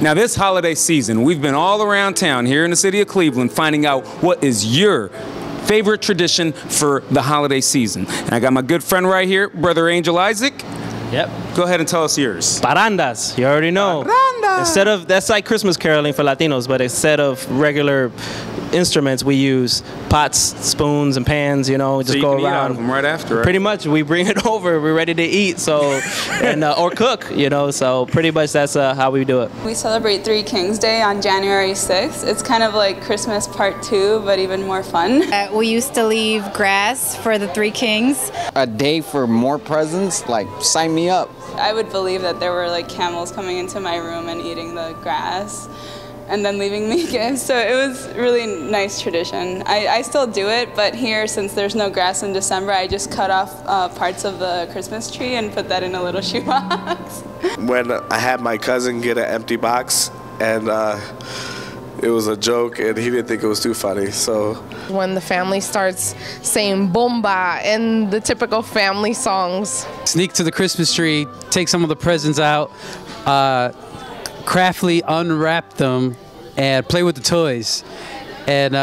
Now this holiday season, we've been all around town here in the city of Cleveland finding out what is your favorite tradition for the holiday season. And I got my good friend right here, Brother Angel Isaac. Yep. Go ahead and tell us yours. Parandas, you already know. Paranda. Instead of, that's like Christmas caroling for Latinos, but instead of regular instruments, we use pots, spoons, and pans, you know, just so you go can eat out around. of them right after, right? Pretty much, we bring it over, we're ready to eat, so, and or cook, you know, so pretty much that's how we do it. We celebrate Three Kings Day on January 6th. It's kind of like Christmas Part 2, but even more fun. We used to leave grass for the Three Kings. A day for more presents, like sign me up. I would believe that there were like camels coming into my room and eating the grass and then leaving me gifts. So it was really nice tradition. I still do it, but here, since there's no grass in December, I just cut off parts of the Christmas tree and put that in a little shoebox. When I had my cousin get an empty box, and it was a joke, and he didn't think it was too funny, so. When the family starts saying bomba and the typical family songs. Sneak to the Christmas tree, take some of the presents out, craftily unwrap them, and play with the toys, and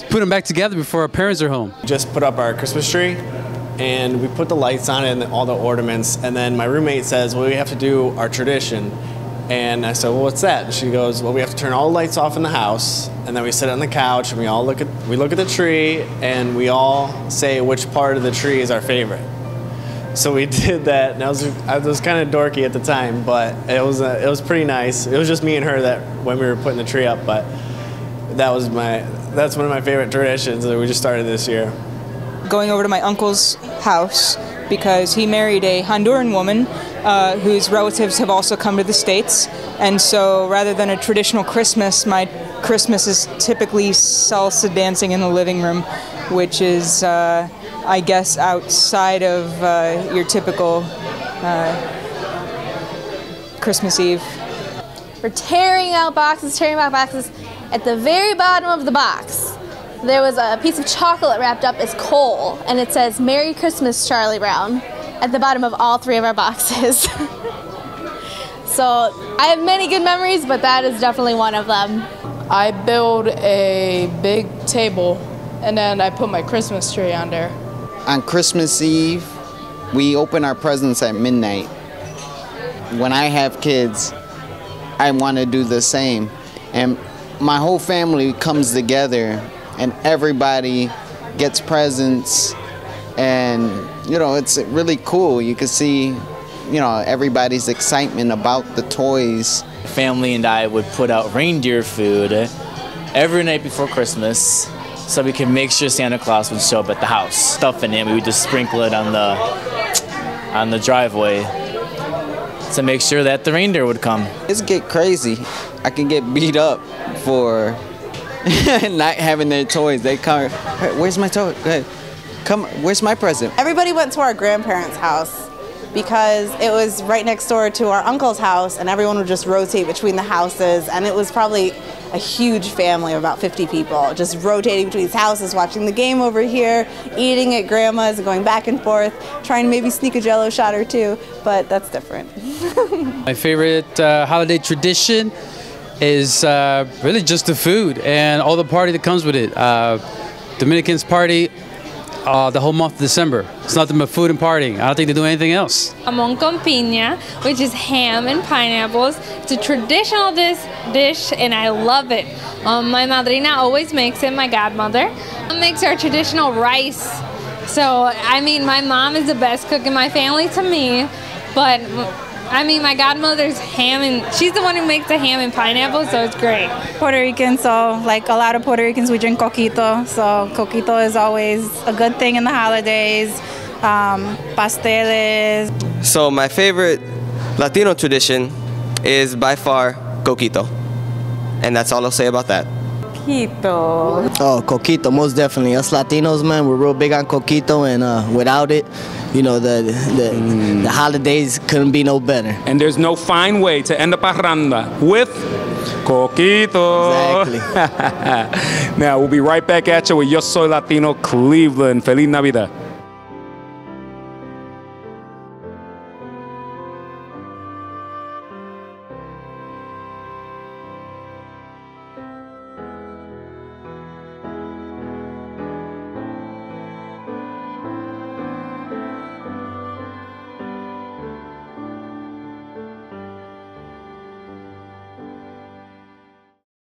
put them back together before our parents are home. Just put up our Christmas tree, and we put the lights on it and all the ornaments, and then my roommate says, well, we have to do our tradition. And I said, well, what's that? And she goes, well, we have to turn all the lights off in the house, and then we sit on the couch, and we look at the tree, and we all say which part of the tree is our favorite. So we did that, and I was kind of dorky at the time, but it was pretty nice. It was just me and her that when we were putting the tree up, but that's one of my favorite traditions that we just started this year. Going over to my uncle's house because he married a Honduran woman whose relatives have also come to the States, and so rather than a traditional Christmas, my Christmas is typically salsa dancing in the living room, which is I guess outside of your typical Christmas Eve. We're tearing out boxes. At the very bottom of the box, there was a piece of chocolate wrapped up as coal, and it says, "Merry Christmas, Charlie Brown," at the bottom of all three of our boxes. So I have many good memories, but that is definitely one of them. I build a big table, and then I put my Christmas tree under. On Christmas Eve, we open our presents at midnight. When I have kids, I want to do the same. And my whole family comes together, and everybody gets presents, and you know, it's really cool. You can see, you know, everybody's excitement about the toys. Family and I would put out reindeer food every night before Christmas so we could make sure Santa Claus would show up at the house. Stuff in it, we would just sprinkle it on the driveway to make sure that the reindeer would come. It's get crazy. I can get beat up for not having their toys. They come, hey, where's my toy? Go ahead. Come, where's my present? Everybody went to our grandparents' house because it was right next door to our uncle's house, and everyone would just rotate between the houses, and it was probably a huge family of about 50 people, just rotating between these houses, watching the game over here, eating at grandma's and going back and forth, trying to maybe sneak a Jell-O shot or two, but that's different. My favorite holiday tradition is really just the food and all the party that comes with it. Dominicans party the whole month of December. It's nothing but food and partying. I don't think they do anything else. Jamón con piña, which is ham and pineapples. It's a traditional dish, and I love it. My madrina always makes it, my godmother. Makes our traditional rice. So, I mean, my mom is the best cook in my family to me, but I mean, my godmother's ham, and she's the one who makes the ham and pineapple, so it's great. Puerto Rican, so like a lot of Puerto Ricans, we drink coquito. So coquito is always a good thing in the holidays. Pasteles. So my favorite Latino tradition is by far coquito. And that's all I'll say about that. Coquito. Oh, coquito, most definitely. Us Latinos, man, we're real big on coquito, and without it, you know, the holidays couldn't be no better. And there's no fine way to end a parranda with coquito. Exactly. Now, we'll be right back at you with Yo Soy Latino Cleveland. Feliz Navidad.